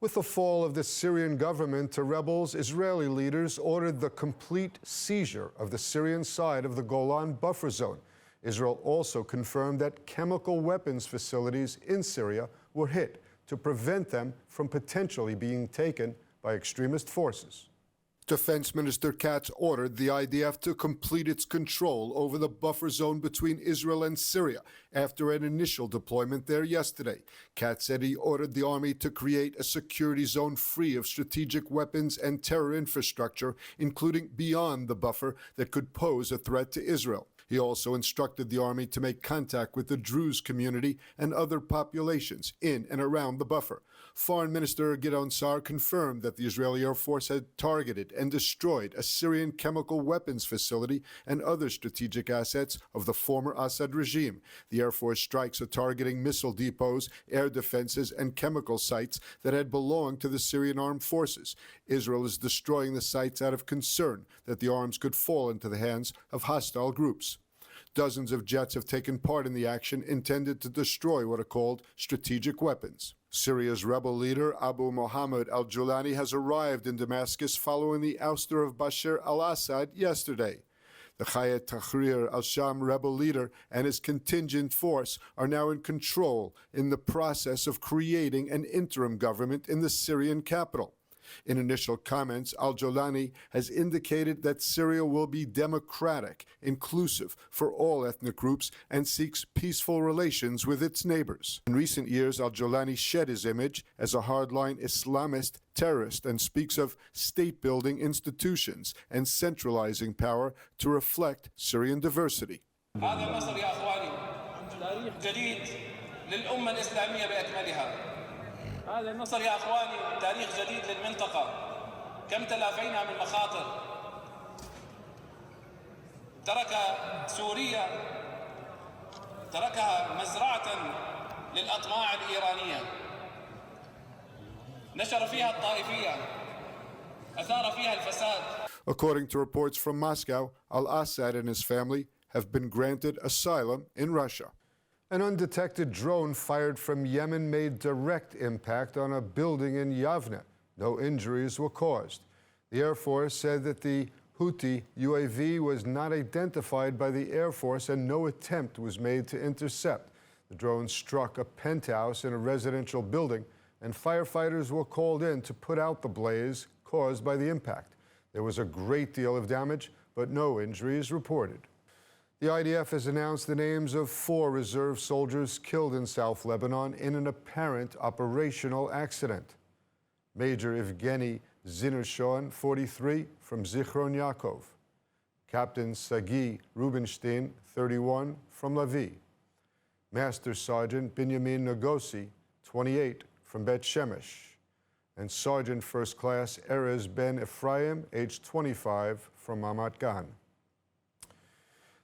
With the fall of the Syrian government to rebels, Israeli leaders ordered the complete seizure of the Syrian side of the Golan buffer zone. Israel also confirmed that chemical weapons facilities in Syria were hit to prevent them from potentially being taken by extremist forces. Defense Minister Katz ordered the IDF to complete its control over the buffer zone between Israel and Syria after an initial deployment there yesterday. Katz said he ordered the army to create a security zone free of strategic weapons and terror infrastructure, including beyond the buffer that could pose a threat to Israel. He also instructed the army to make contact with the Druze community and other populations in and around the buffer. Foreign Minister Gideon Sa'ar confirmed that the Israeli Air Force had targeted and destroyed a Syrian chemical weapons facility and other strategic assets of the former Assad regime. The Air Force strikes are targeting missile depots, air defenses, and chemical sites that had belonged to the Syrian armed forces. Israel is destroying the sites out of concern that the arms could fall into the hands of hostile groups. Dozens of jets have taken part in the action intended to destroy what are called strategic weapons. Syria's rebel leader, Abu Mohammed Al-Julani, has arrived in Damascus following the ouster of Bashar al-Assad yesterday. The Hayat Tahrir al-Sham rebel leader and his contingent force are now in control in the process of creating an interim government in the Syrian capital. In initial comments, Al-Julani has indicated that Syria will be democratic, inclusive for all ethnic groups, and seeks peaceful relations with its neighbors. In recent years, Al-Julani shed his image as a hardline Islamist terrorist and speaks of state-building institutions and centralizing power to reflect Syrian diversity. هذا النصر يا أخواني تاريخ جديد للمنطقة. كم تلافينا من مخاطر. ترك سوريا تركها مزرعة للأطماع الإيرانية. نشر فيها الطائفية. أثار فيها الفساد. According to reports from Moscow, al-Assad and his family have been granted asylum in Russia. An undetected drone fired from Yemen made direct impact on a building in Yavne. No injuries were caused. The Air Force said that the Houthi UAV was not identified by the Air Force and no attempt was made to intercept. The drone struck a penthouse in a residential building, and firefighters were called in to put out the blaze caused by the impact. There was a great deal of damage, but no injuries reported. The IDF has announced the names of 4 reserve soldiers killed in South Lebanon in an apparent operational accident. Major Evgeny Zinershon, 43, from Zichron Yaakov. Captain Sagi Rubinstein, 31, from Lavi. Master Sergeant Binyamin Nagosi, 28, from Bet Shemesh. And Sergeant First Class Erez Ben Ephraim, age 25, from Ramat Gan.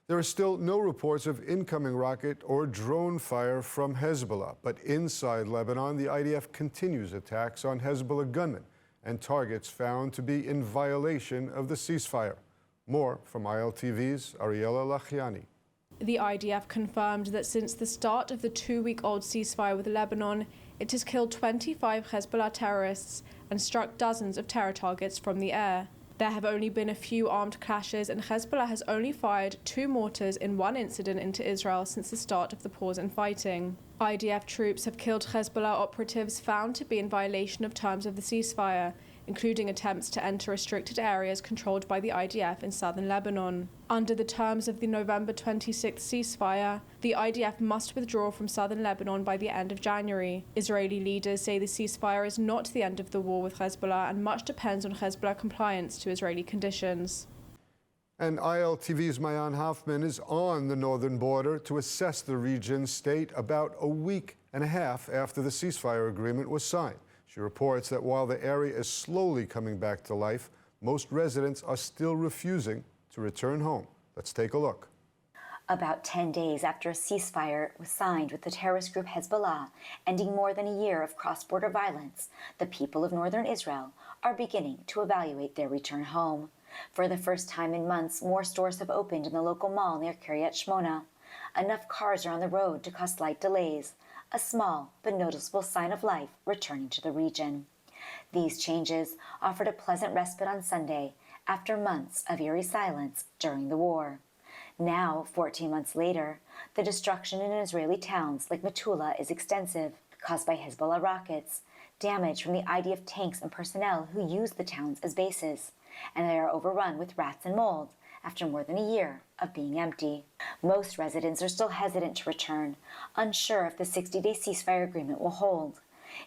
There are still no reports of incoming rocket or drone fire from Hezbollah, but inside Lebanon, the IDF continues attacks on Hezbollah gunmen and targets found to be in violation of the ceasefire. More from ILTV's Ariella Lachiani. The IDF confirmed that since the start of the 2-week-old ceasefire with Lebanon, it has killed 25 Hezbollah terrorists and struck dozens of terror targets from the air. There have only been a few armed clashes, and Hezbollah has only fired 2 mortars in one incident into Israel since the start of the pause in fighting. IDF troops have killed Hezbollah operatives found to be in violation of terms of the ceasefire, including attempts to enter restricted areas controlled by the IDF in southern Lebanon. Under the terms of the November 26th ceasefire, the IDF must withdraw from southern Lebanon by the end of January. Israeli leaders say the ceasefire is not the end of the war with Hezbollah, and much depends on Hezbollah compliance to Israeli conditions. And ILTV's Mayan Hoffman is on the northern border to assess the region's state about a week and a half after the ceasefire agreement was signed. She reports that while the area is slowly coming back to life, most residents are still refusing to return home. Let's take a look. About 10 days after a ceasefire was signed with the terrorist group Hezbollah, ending more than a year of cross-border violence, the people of northern Israel are beginning to evaluate their return home. For the first time in months, more stores have opened in the local mall near Kiryat Shmona. Enough cars are on the road to cause slight delays, a small but noticeable sign of life returning to the region. These changes offered a pleasant respite on Sunday after months of eerie silence during the war. Now, 14 months later, the destruction in Israeli towns like Metula is extensive, caused by Hezbollah rockets, damage from the IDF tanks and personnel who use the towns as bases, and they are overrun with rats and mold after more than a year of being empty. Most residents are still hesitant to return, unsure if the 60-day ceasefire agreement will hold.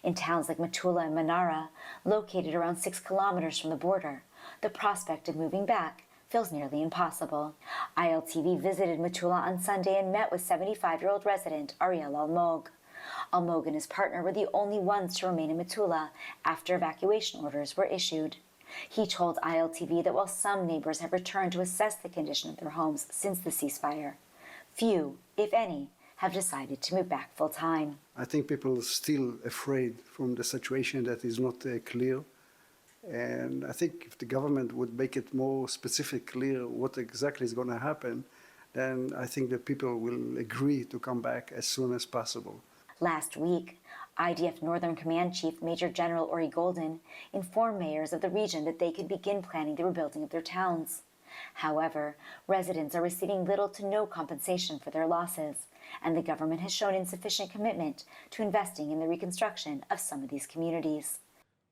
In towns like Metula and Manara, located around 6 kilometers from the border, the prospect of moving back feels nearly impossible. ILTV visited Metula on Sunday and met with 75-year-old resident Ariel Almog. Almog and his partner were the only ones to remain in Metula after evacuation orders were issued. He told ILTV that while some neighbors have returned to assess the condition of their homes since the ceasefire, few, if any, have decided to move back full-time. I think people are still afraid from the situation that is not clear. And I think if the government would make it more specific, clear what exactly is going to happen, then I think that people will agree to come back as soon as possible. Last week, IDF Northern Command Chief Major General Ori Golden informed mayors of the region that they could begin planning the rebuilding of their towns. However, residents are receiving little to no compensation for their losses, and the government has shown insufficient commitment to investing in the reconstruction of some of these communities.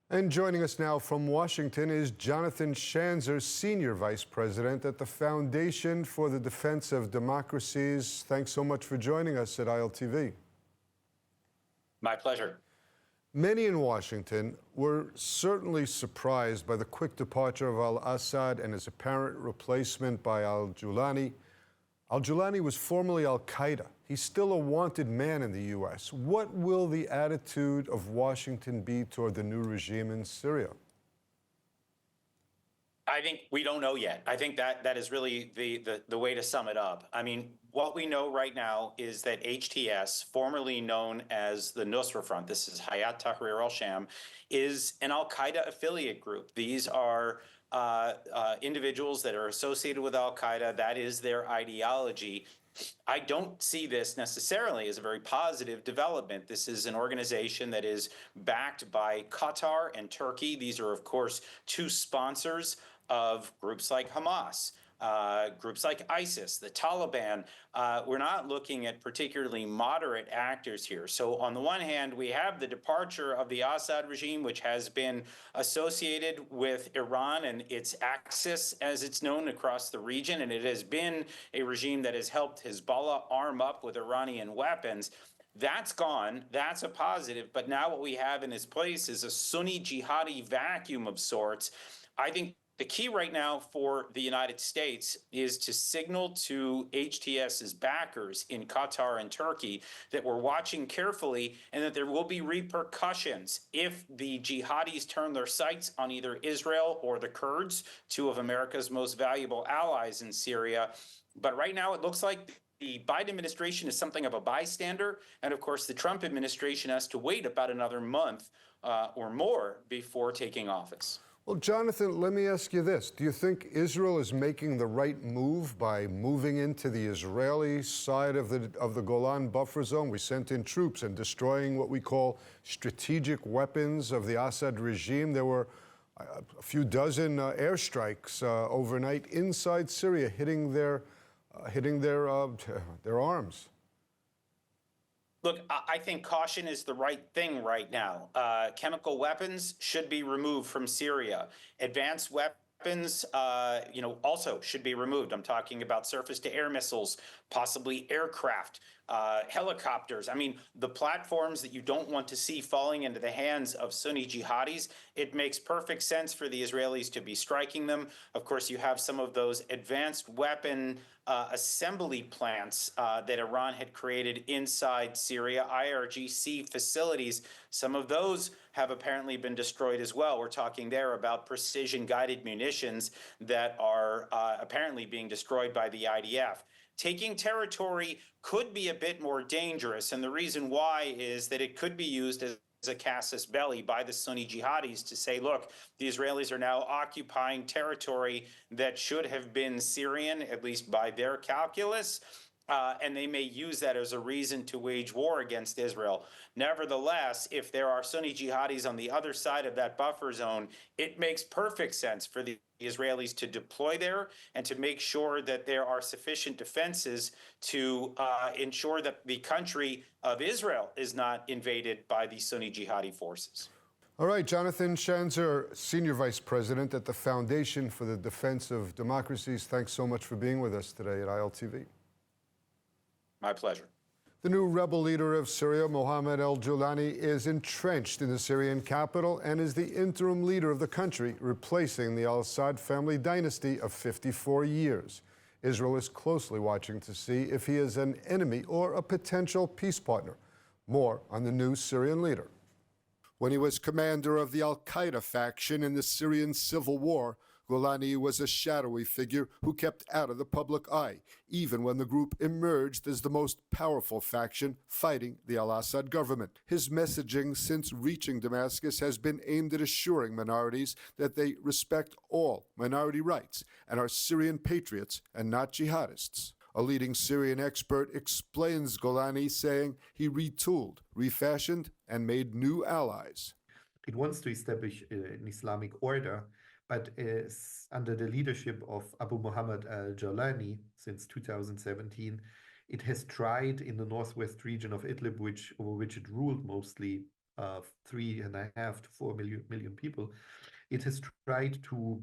And joining us now from Washington is Jonathan Schanzer, Senior Vice President at the Foundation for the Defense of Democracies. Thanks so much for joining us at ILTV. My pleasure. Many in Washington were certainly surprised by the quick departure of al-Assad and his apparent replacement by Al-Julani. Al-Julani was formerly al-Qaeda. He's still a wanted man in the U.S. What will the attitude of Washington be toward the new regime in Syria? I think we don't know yet. I think that is really the way to sum it up. I mean, what we know right now is that HTS, formerly known as the Nusra Front, this is Hayat Tahrir al-Sham, is an al-Qaeda affiliate group. These are individuals that are associated with al-Qaeda. That is their ideology. I don't see this necessarily as a very positive development. This is an organization that is backed by Qatar and Turkey. These are, of course, two sponsors of groups like Hamas, groups like ISIS, the Taliban. We're not looking at particularly moderate actors here. So on the one hand, we have the departure of the Assad regime, which has been associated with Iran and its axis, as it's known, across the region. And it has been a regime that has helped Hezbollah arm up with Iranian weapons. That's gone. That's a positive. But now what we have in its place is a Sunni jihadi vacuum of sorts. I think the key right now for the United States is to signal to HTS's backers in Qatar and Turkey that we're watching carefully and that there will be repercussions if the jihadis turn their sights on either Israel or the Kurds, two of America's most valuable allies in Syria. But right now it looks like the Biden administration is something of a bystander. And of course, the Trump administration has to wait about another month or more before taking office. Well, Jonathan, let me ask you this. Do you think Israel is making the right move by moving into the Israeli side of the Golan buffer zone? We sent in troops and destroying what we call strategic weapons of the Assad regime. There were a few dozen airstrikes overnight inside Syria, hitting their arms. Look, I think caution is the right thing right now. Chemical weapons should be removed from Syria. Advanced weapons, also should be removed. I'm talking about surface-to-air missiles, possibly aircraft, helicopters. I mean, the platforms that you don't want to see falling into the hands of Sunni jihadis, it makes perfect sense for the Israelis to be striking them. Of course, you have some of those advanced weapon assembly plants that Iran had created inside Syria, IRGC facilities. Some of those have apparently been destroyed as well. We're talking there about precision-guided munitions that are apparently being destroyed by the IDF. Taking territory could be a bit more dangerous, and the reason why is that it could be used as a casus belli by the Sunni jihadis to say, look, the Israelis are now occupying territory that should have been Syrian, at least by their calculus. and they may use that as a reason to wage war against Israel. Nevertheless, if there are Sunni jihadis on the other side of that buffer zone, it makes perfect sense for the Israelis to deploy there and to make sure that there are sufficient defenses to ensure that the country of Israel is not invaded by the Sunni jihadi forces. All right, Jonathan Schanzer, Senior Vice President at the Foundation for the Defense of Democracies. Thanks so much for being with us today at ILTV. My pleasure. The new rebel leader of Syria, Mohammed Al-Julani, is entrenched in the Syrian capital and is the interim leader of the country, replacing the al-Assad family dynasty of 54 years. Israel is closely watching to see if he is an enemy or a potential peace partner. More on the new Syrian leader. When he was commander of the al-Qaeda faction in the Syrian civil war, Golani was a shadowy figure who kept out of the public eye, even when the group emerged as the most powerful faction fighting the al-Assad government. His messaging since reaching Damascus has been aimed at assuring minorities that they respect all minority rights and are Syrian patriots and not jihadists. A leading Syrian expert explains Golani, saying he retooled, refashioned, and made new allies. It wants to establish an Islamic order, but under the leadership of Abu Muhammad al-Julani since 2017, it has tried in the northwest region of Idlib, over which it ruled mostly 3.5 to 4 million people. It has tried to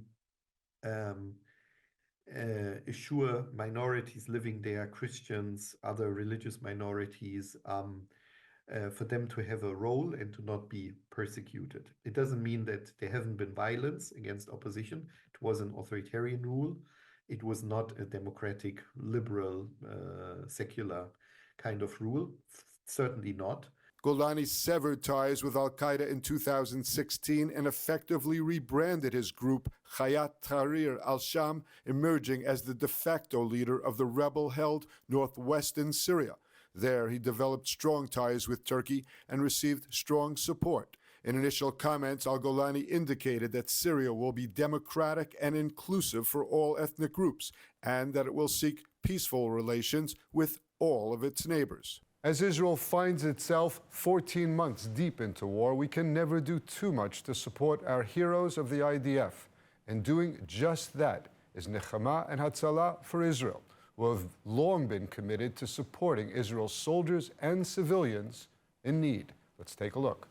assure minorities living there, Christians, other religious minorities, for them to have a role and to not be persecuted. It doesn't mean that there hasn't been violence against opposition. It was an authoritarian rule. It was not a democratic, liberal, secular kind of rule. Certainly not. Golani severed ties with al-Qaeda in 2016 and effectively rebranded his group Hayat Tahrir al-Sham, emerging as the de facto leader of the rebel-held northwestern Syria. There, he developed strong ties with Turkey and received strong support. In initial comments, al-Golani indicated that Syria will be democratic and inclusive for all ethnic groups, and that it will seek peaceful relations with all of its neighbors. As Israel finds itself 14 months deep into war, we can never do too much to support our heroes of the IDF. And doing just that is Nechama and Hatzalah for Israel, who have long been committed to supporting Israel's soldiers and civilians in need. Let's take a look.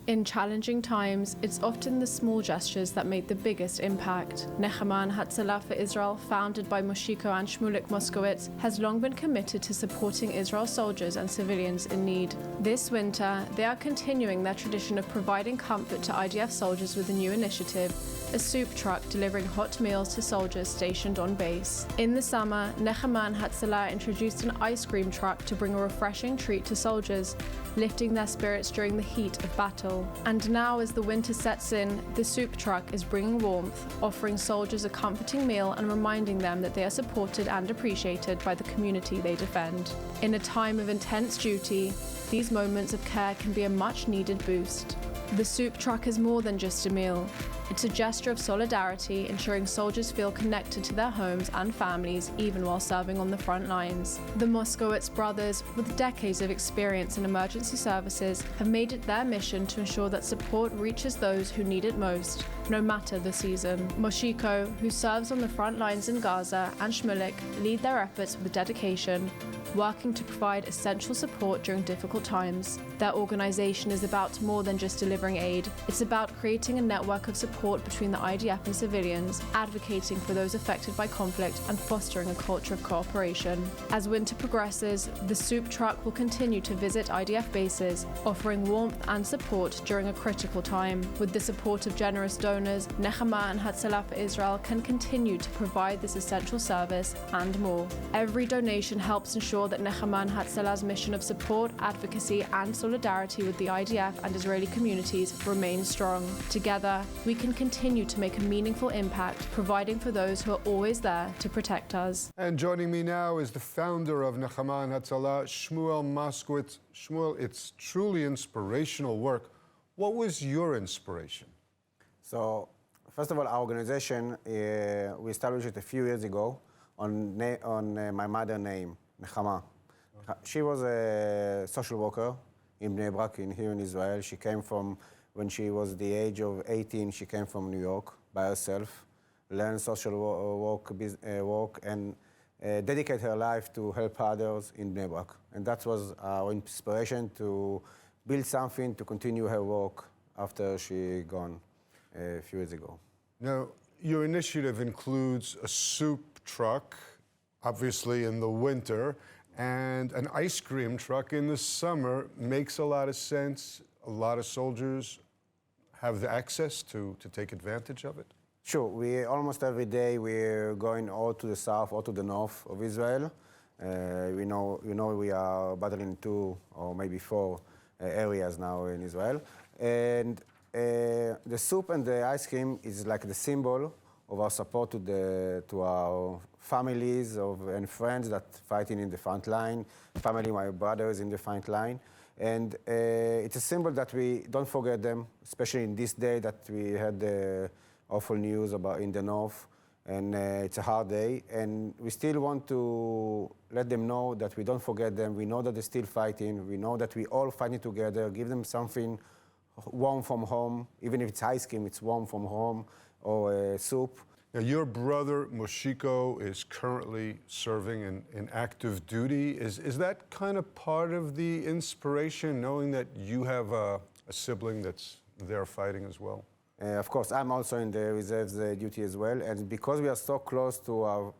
In challenging times, it's often the small gestures that make the biggest impact. Nechama and Hatzalah for Israel, founded by Moshiko and Shmulik Moskowitz, has long been committed to supporting Israel's soldiers and civilians in need. This winter, they are continuing their tradition of providing comfort to IDF soldiers with a new initiative, a soup truck delivering hot meals to soldiers stationed on base. In the summer, Nechama and Hatzalah introduced an ice cream truck to bring a refreshing treat to soldiers, lifting their spirits during the heat of battle. And now, as the winter sets in, the soup truck is bringing warmth, offering soldiers a comforting meal and reminding them that they are supported and appreciated by the community they defend. In a time of intense duty, these moments of care can be a much-needed boost. The soup truck is more than just a meal. It's a gesture of solidarity, ensuring soldiers feel connected to their homes and families even while serving on the front lines. The Moskowitz brothers, with decades of experience in emergency services, have made it their mission to ensure that support reaches those who need it most, no matter the season. Moshiko, who serves on the front lines in Gaza, and Shmulik lead their efforts with dedication, working to provide essential support during difficult times. Their organization is about more than just delivering aid. It's about creating a network of support between the IDF and civilians, advocating for those affected by conflict, and fostering a culture of cooperation. As winter progresses, the soup truck will continue to visit IDF bases, offering warmth and support during a critical time. With the support of generous donors, Nechama and Hatzalah for Israel can continue to provide this essential service and more. Every donation helps ensure that Nechama and Hatzalah's mission of support, advocacy, and solidarity with the IDF and Israeli communities remains strong. Together, we can continue to make a meaningful impact, providing for those who are always there to protect us. And joining me now is the founder of Nechama and Hatzalah, Shmuel Moskowitz. Shmuel, it's truly inspirational work. What was your inspiration? So, first of all, our organization, we established it a few years ago on my mother's name. Nechama. She was a social worker in Bnei Brak here in Israel. She came from, when she was the age of 18, she came from New York by herself, learned social work and dedicate her life to help others in Bnei Brak. And that was our inspiration to build something to continue her work after she gone a few years ago. Now, your initiative includes a soup truck, obviously in the winter, and an ice cream truck in the summer. Makes a lot of sense. A lot of soldiers have the access to take advantage of it. Sure, we almost every day we're going or to the south or to the north of Israel. We know we are battling 2 or maybe 4 areas now in Israel. And the soup and the ice cream is like the symbol of our support to our families and friends that fighting in the front line, family, my brothers in the front line. And it's a symbol that we don't forget them, especially in this day that we had the awful news about in the north. And it's a hard day. And we still want to let them know that we don't forget them. We know that they're still fighting. We know that we all fighting together. Give them something warm from home. Even if it's ice cream, it's warm from home, or soup. Now, your brother, Moshiko, is currently serving in active duty. Is that kind of part of the inspiration, knowing that you have a sibling that's there fighting as well? Of course, I'm also in the reserves duty as well. And because we are so close to our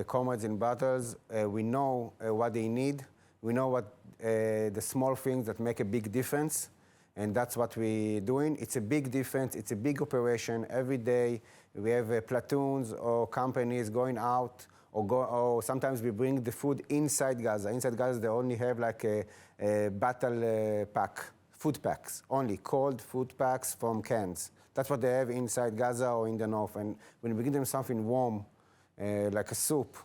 comrades in battles, we know what they need. We know what the small things that make a big difference. And that's what we're doing. It's a big difference. It's a big operation. Every day we have platoons or companies going out, or sometimes we bring the food inside Gaza. Inside Gaza, they only have like a battle pack, food packs, only cold food packs from cans. That's what they have inside Gaza or in the north. And when we give them something warm, like a soup,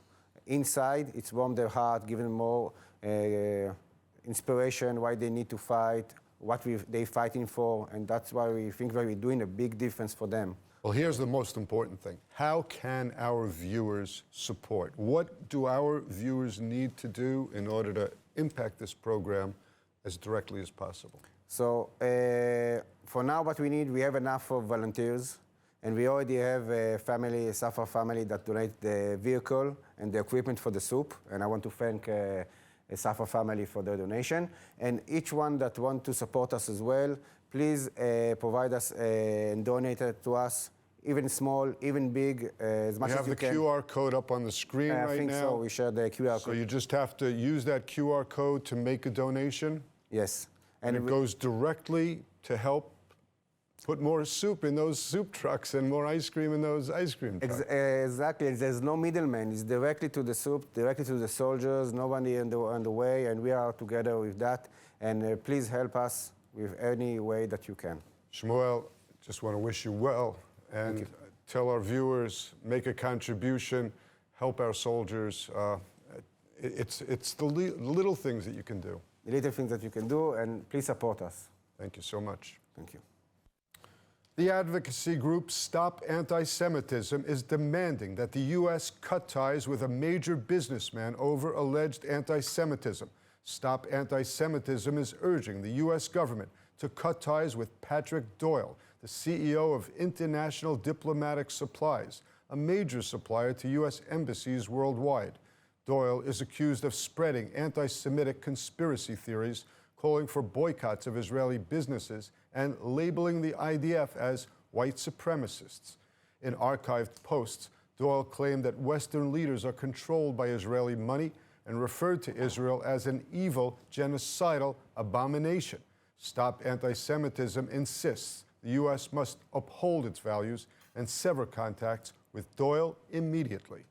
inside, it's warm their heart, give them more inspiration, why they need to fight, what they're fighting for, and that's why we think that we're doing a big difference for them. Well, here's the most important thing. How can our viewers support? What do our viewers need to do in order to impact this program as directly as possible? So for now, what we need, we have enough of volunteers, and we already have a family, a Safar family, that donate the vehicle and the equipment for the soup, and I want to thank a Safar family for their donation. And each one that want to support us as well, please provide us and donate it to us, even small, even big, as much as you can. We have the QR code up on the screen right now. I think so. We share the QR code. So you just have to use that QR code to make a donation? Yes. And it goes directly to help put more soup in those soup trucks and more ice cream in those ice cream trucks. Exactly. There's no middleman. It's directly to the soup, directly to the soldiers, nobody on the way, and we are together with that. And please help us with any way that you can. Shmuel, just want to wish you well and tell our viewers, make a contribution, help our soldiers. It's the little things that you can do. The little things that you can do, and please support us. Thank you so much. Thank you. The advocacy group Stop Antisemitism is demanding that the U.S. cut ties with a major businessman over alleged anti-Semitism. Stop Antisemitism is urging the U.S. government to cut ties with Patrick Doyle, the CEO of International Diplomatic Supplies, a major supplier to U.S. embassies worldwide. Doyle is accused of spreading anti-Semitic conspiracy theories, calling for boycotts of Israeli businesses, and labeling the IDF as white supremacists. In archived posts, Doyle claimed that Western leaders are controlled by Israeli money and referred to Israel as an evil, genocidal abomination. Stop Antisemitism insists the U.S. must uphold its values and sever contacts with Doyle immediately.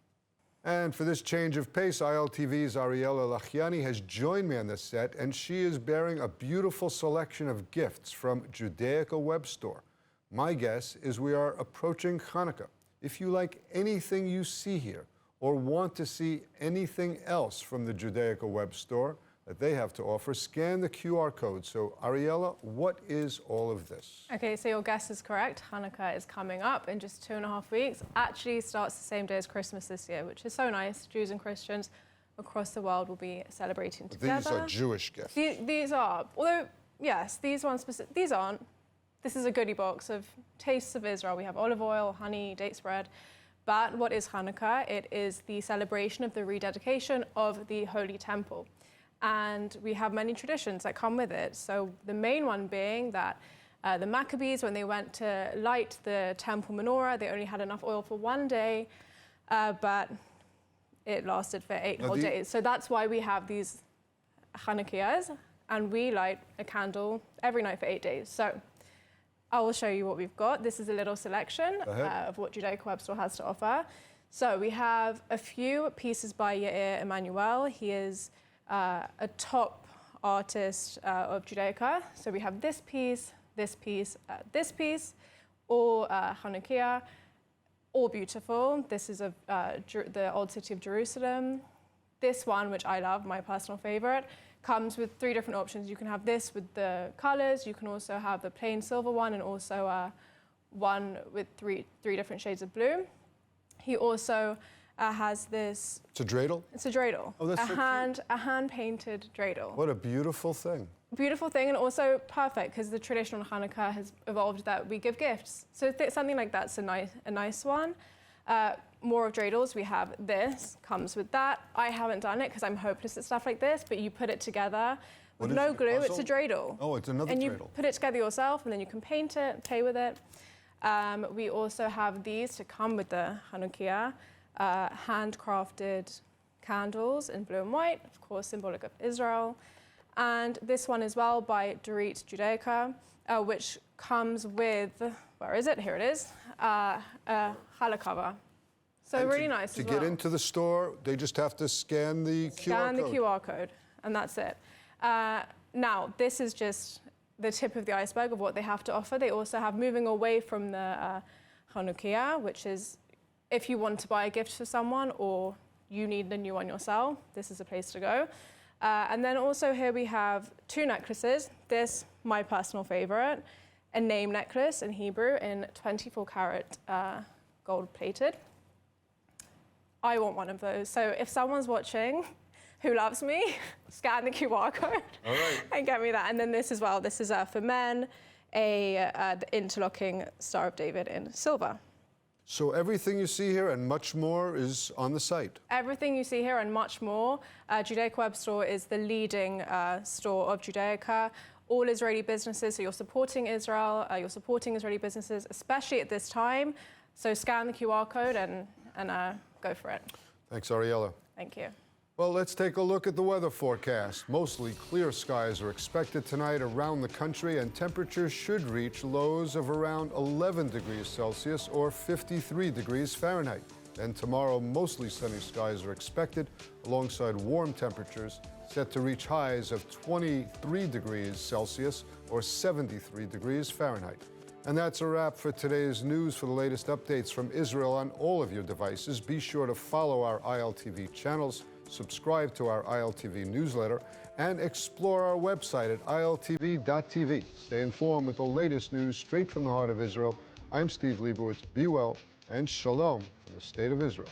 And for this change of pace, ILTV's Ariella Lachiani has joined me on this set, and she is bearing a beautiful selection of gifts from Judaica web store. My guess is we are approaching Hanukkah. If you like anything you see here, or want to see anything else from the Judaica web store that they have to offer, scan the QR code. So, Ariella, what is all of this? Okay, so your guess is correct. Hanukkah is coming up in just 2.5 weeks. Actually starts the same day as Christmas this year, which is so nice, Jews and Christians across the world will be celebrating But together. these are Jewish gifts. These are, although, yes, these ones, these aren't. This is a goodie box of tastes of Israel. We have olive oil, honey, dates bread. But what is Hanukkah? It is the celebration of the rededication of the Holy Temple. And we have many traditions that come with it. So the main one being that the Maccabees, when they went to light the temple menorah, they only had enough oil for one day, but it lasted for 8 whole days. So that's why we have these Hanukkahs, and we light a candle every night for 8 days. So I will show you what we've got. This is a little selection of what Judaica Web Store has to offer. So we have a few pieces by Yair Emanuel. He is a top artist of Judaica. So we have this piece, this piece, this piece, all Hanukkah, all beautiful. This is of the old city of Jerusalem. This one, which I love, my personal favorite, comes with 3 different options. You can have this with the colors. You can also have the plain silver one, and also one with three different shades of blue. He also has this. It's a dreidel? It's a dreidel. Oh, that's so cute. A hand-painted dreidel. What a beautiful thing. Beautiful thing, and also perfect, because the tradition on Hanukkah has evolved that we give gifts. So something like that's a nice one. More of dreidels, we have this, comes with that. I haven't done it because I'm hopeless at stuff like this, but you put it together with no glue. It's a dreidel. Oh, it's another and dreidel. You put it together yourself, and then you can paint it, play with it. We also have these to come with the Hanukkah, handcrafted candles in blue and white, of course, symbolic of Israel. And this one as well by Dorit Judaica, which comes with, where is it? Here it is, a challah cover. So And really nice To as get well. into the store, they just have to scan the QR code. Scan the QR code, and that's it. Now, this is just the tip of the iceberg of what they have to offer. They also have moving away from the Hanukkah, which is if you want to buy a gift for someone or you need a new one yourself, this is a place to go. And then also here we have 2 necklaces. This, my personal favorite, a name necklace in Hebrew in 24 karat gold plated. I want one of those. So if someone's watching who loves me, scan the QR code and get me that. And then this as well. This is for men, the interlocking Star of David in silver. So everything you see here and much more is on the site. Everything you see here and much more. Judaica Web Store is the leading store of Judaica. All Israeli businesses, so you're supporting Israel, you're supporting Israeli businesses, especially at this time. So scan the QR code and go for it. Thanks, Ariella. Thank you. Well, let's take a look at the weather forecast. Mostly clear skies are expected tonight around the country, and temperatures should reach lows of around 11 degrees Celsius or 53 degrees Fahrenheit. Then tomorrow, mostly sunny skies are expected, alongside warm temperatures set to reach highs of 23 degrees Celsius or 73 degrees Fahrenheit. And that's a wrap for today's news. For the latest updates from Israel on all of your devices, be sure to follow our ILTV channels, subscribe to our ILTV newsletter, and explore our website at iltv.tv. Stay informed with the latest news straight from the heart of Israel. I'm Steve Leibowitz. Be well and shalom from the State of Israel.